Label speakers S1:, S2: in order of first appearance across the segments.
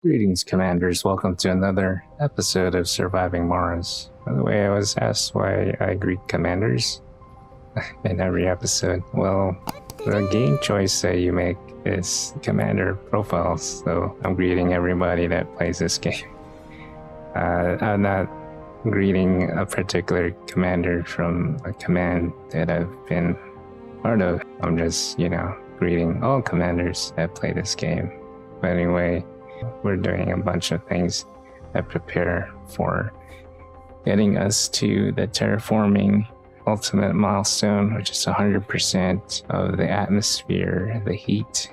S1: Greetings, Commanders. Welcome to another episode of Surviving Mars. By the way, I was asked why I greet Commanders in every episode. Well, the game choice that you make is Commander profiles, so I'm greeting everybody that plays this game. I'm not greeting a particular commander from a command that I've been part of. I'm just, greeting all commanders that play this game. But anyway, we're doing a bunch of things that prepare for getting us to the terraforming ultimate milestone, which is 100% of the atmosphere, the heat,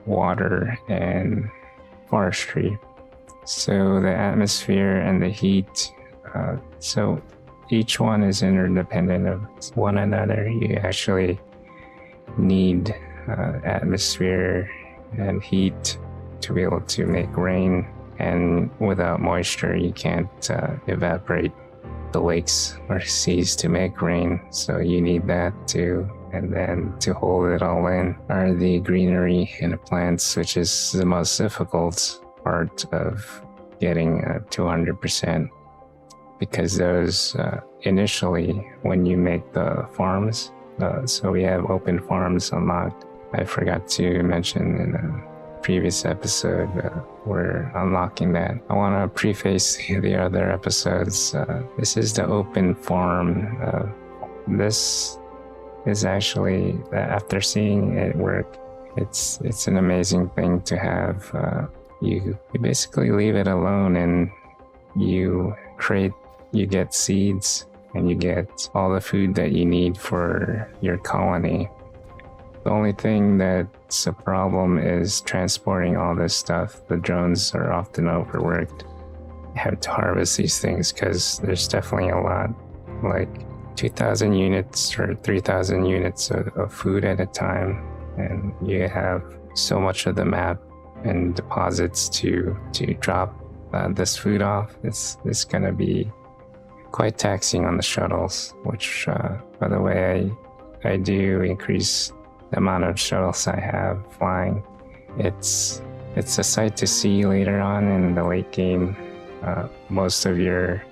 S1: water, and forestry. So the atmosphere and the heat, so each one is interdependent of one another. You actually need atmosphere and heat to be able to make rain, and without moisture you can't evaporate the lakes or seas to make rain, so you need that too. And then to hold it all in are the greenery and the plants, which is the most difficult part of getting 200%, because those initially when you make the farms, so we have open farms unlocked. I forgot to mention in the previous episode, we're unlocking that. I want to preface the other episodes. This is the open farm. This is actually, after seeing it work, it's an amazing thing to have. You basically leave it alone and you get seeds and you get all the food that you need for your colony. The only thing that's a problem is transporting all this stuff. The drones are often overworked. You have to harvest these things because there's definitely a lot, like 2,000 units or 3,000 units of food at a time. And you have so much of the map and deposits to drop this food off. It's going to be quite taxing on the shuttles, which, by the way, I do increase the amount of shuttles I have flying. It's a sight to see later on in the late game. Most of your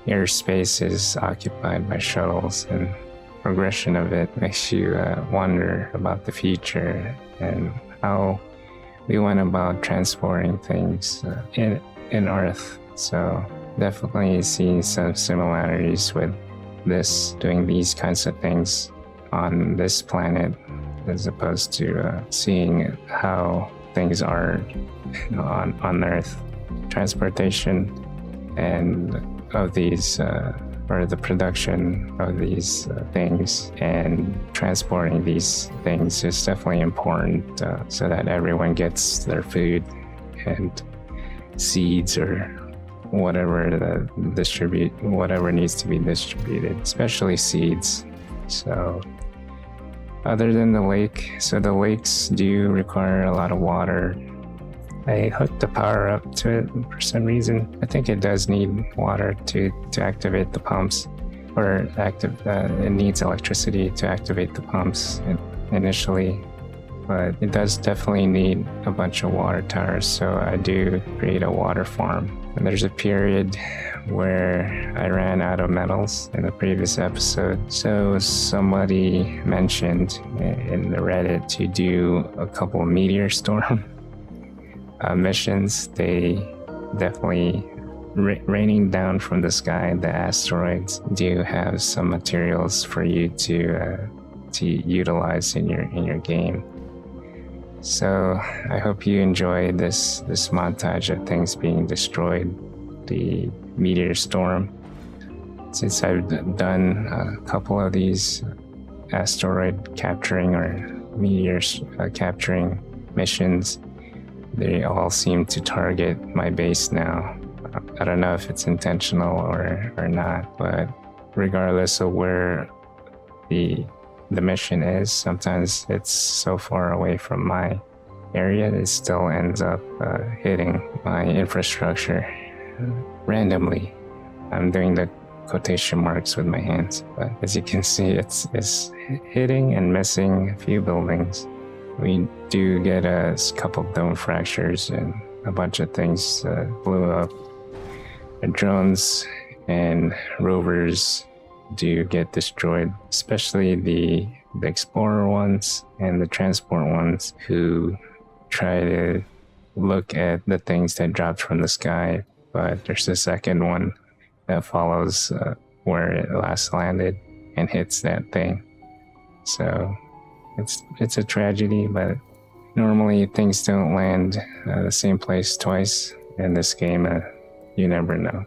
S1: airspace is occupied by shuttles, and progression of it makes you wonder about the future and how we went about transporting things in Earth. So definitely see some similarities with this, doing these kinds of things on this planet, as opposed to seeing how things are on Earth. Transportation and of these, or the production of these things and transporting these things is definitely important, so that everyone gets their food and seeds or whatever whatever needs to be distributed, especially seeds. So other than the lake, so the lakes do require a lot of water. I hooked the power up to it for some reason. I think it does need water to activate the pumps, or it needs electricity to activate the pumps initially, but it does definitely need a bunch of water towers, so I do create a water farm. And there's a period where I ran out of metals in the previous episode, so somebody mentioned in the Reddit to do a couple meteor storm missions. They definitely raining down from the sky. The asteroids do have some materials for you to utilize in your game. So I hope you enjoy this montage of things being destroyed, the meteor storm. Since I've done a couple of these asteroid capturing or meteors capturing missions, they all seem to target my base now. I don't know if it's intentional or not, but regardless of where the mission is, sometimes it's so far away from my area, it still ends up hitting my infrastructure randomly. I'm doing the quotation marks with my hands, but as you can see, it's hitting and missing a few buildings. We do get a couple dome fractures, and a bunch of things blew up. The drones and rovers do get destroyed, especially the explorer ones and the transport ones who try to look at the things that dropped from the sky, but there's a second one that follows where it last landed and hits that thing. So it's a tragedy, but normally things don't land the same place twice. In this game, you never know.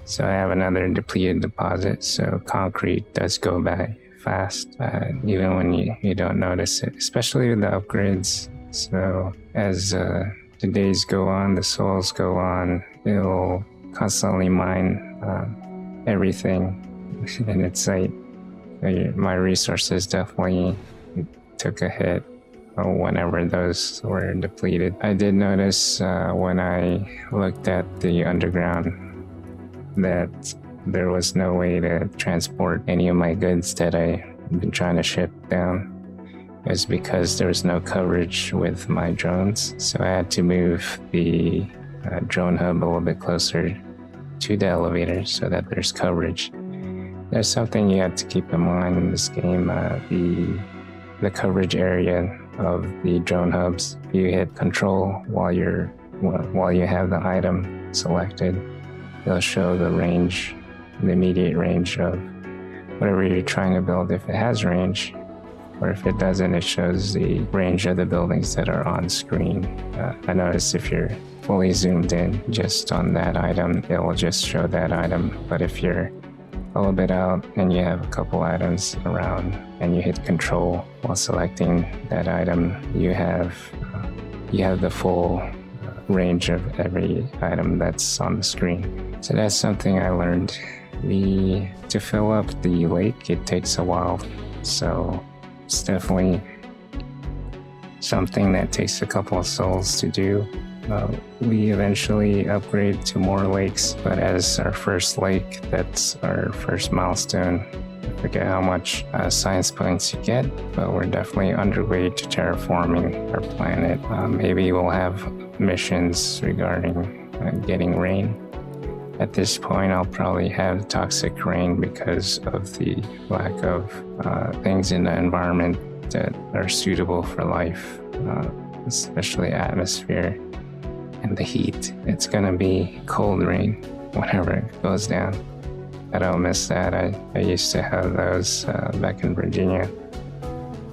S1: So I have another depleted deposit, so concrete does go by fast, even when you don't notice it, especially with the upgrades. So as the days go on, the souls go on, it'll constantly mine everything in its sight. My resources definitely took a hit whenever those were depleted. I did notice when I looked at the underground that there was no way to transport any of my goods that I've been trying to ship down. It was because there was no coverage with my drones, so I had to move the drone hub a little bit closer to the elevator so that there's coverage. There's something you have to keep in mind in this game, the coverage area of the drone hubs. You hit control while you have the item selected. It'll show the range, the immediate range of whatever you're trying to build, if it has range, or if it doesn't, it shows the range of the buildings that are on screen. I noticed if you're fully zoomed in just on that item, it will just show that item. But if you're a little bit out and you have a couple items around and you hit control while selecting that item, you have the full range of every item that's on the screen. So that's something I learned. To fill up the lake, it takes a while, so it's definitely something that takes a couple of souls to do. We eventually upgrade to more lakes, but as our first lake, that's our first milestone. I forget how much science points you get, but we're definitely underway to terraforming our planet. Maybe we'll have missions regarding getting rain. At this point, I'll probably have toxic rain because of the lack of things in the environment that are suitable for life, especially atmosphere and the heat. It's gonna be cold rain whenever it goes down. I don't miss that. I used to have those back in Virginia.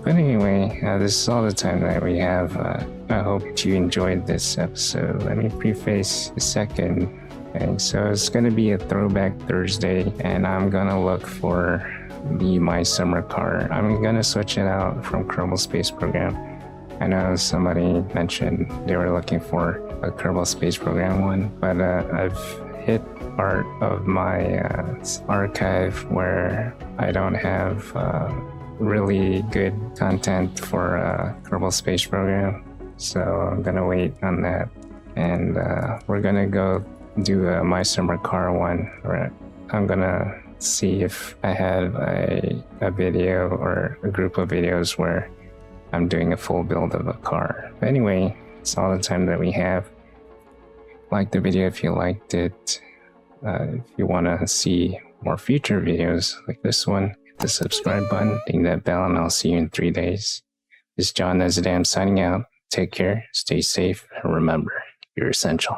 S1: But anyway, this is all the time that we have. I hope you enjoyed this episode. Let me preface the second thing. So it's going to be a throwback Thursday, and I'm going to look for my summer car. I'm going to switch it out from Kerbal Space Program. I know somebody mentioned they were looking for a Kerbal Space Program one, but I've hit part of my archive where I don't have really good content for Kerbal Space Program. So I'm gonna wait on that, and we're gonna go do a My Summer Car one, where I'm gonna see if I have a video or a group of videos where I'm doing a full build of a car. But anyway, it's all the time that we have. Like the video if you liked it. If you want to see more future videos like this one, hit the subscribe button, ding that bell, and I'll see you in 3 days. This is John Nezodam signing out. Take care, stay safe, and remember, you're essential.